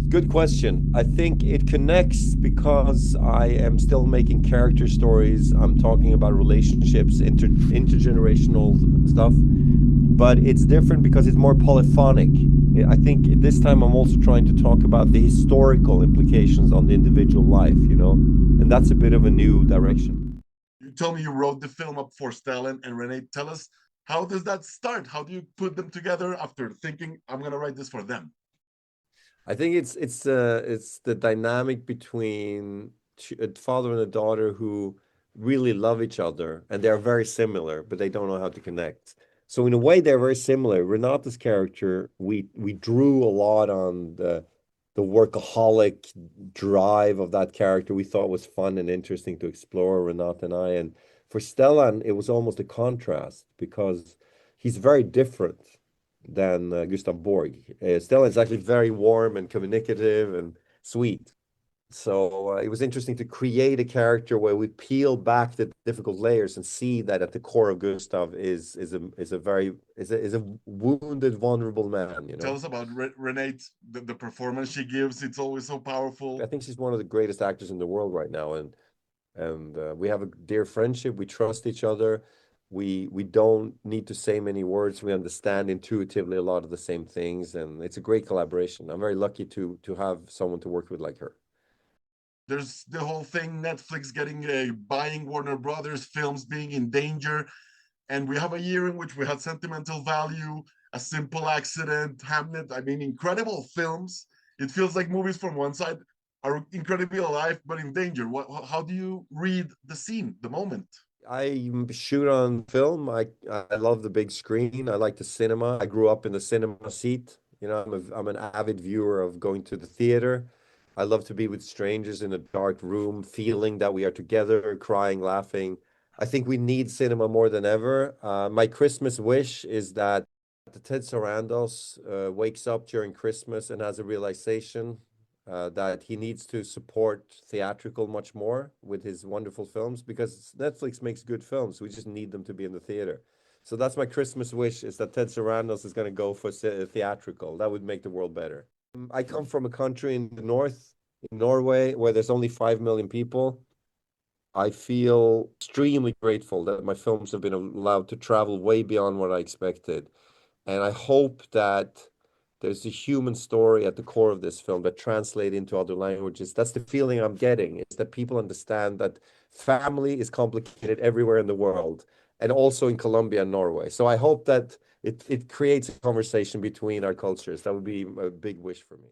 Good question. I think it connects because I am still making character stories. I'm talking about relationships, intergenerational stuff, but it's different because it's more polyphonic. I think this time I'm also trying to talk about the historical implications on the individual life, and that's a bit of a new direction. You told me you wrote the film up for Stellan and Renee. Tell us, how does that start? How do you put them together after thinking, I'm going to write this for them? I think it's the dynamic between a father and a daughter who really love each other, and they're very similar, but they don't know how to connect. So in a way, they're very similar. Renata's character, we drew a lot on the workaholic drive of that character. We thought was fun and interesting to explore, Renata and I. And for Stellan, it was almost a contrast because he's very different than Gustav Borg. Stellan is actually very warm and communicative and sweet. So it was interesting to create a character where we peel back the difficult layers and see that at the core of Gustav is a wounded, vulnerable man. Tell us about Renee, the performance she gives. It's always so I powerful. think she's one of the greatest actors in the world right now, and we have a dear friendship. We trust each other. We don't need to say many words. We understand intuitively a lot of the same things, and it's a great collaboration. I'm very lucky to have someone to work with like her. There's the whole thing, Netflix getting buying Warner Brothers films being in danger. And we have a year in which we had Sentimental Value, A Simple Accident, Hamnet. I mean, incredible films. It feels like movies from one side are incredibly alive, but in danger. How do you read the scene, the moment? I shoot on film. I love the big screen. I like the cinema. I grew up in the cinema seat. I'm an avid viewer of going to the theater. I love to be with strangers in a dark room, feeling that we are together, crying, laughing. I think we need cinema more than ever. My Christmas wish is that Ted Sarandos wakes up during Christmas and has a realization that he needs to support theatrical much more with his wonderful films because Netflix makes good films. We just need them to be in the theater. So that's my Christmas wish is that Ted Sarandos is going to go for theatrical. That would make the world better. I come from a country in the north, in Norway, where there's only 5 million people. I feel extremely grateful that my films have been allowed to travel way beyond what I expected. And I hope that there's a human story at the core of this film that translate into other languages. That's the feeling I'm getting, is that people understand that family is complicated everywhere in the world and also in Colombia and Norway. So I hope that it creates a conversation between our cultures. That would be a big wish for me.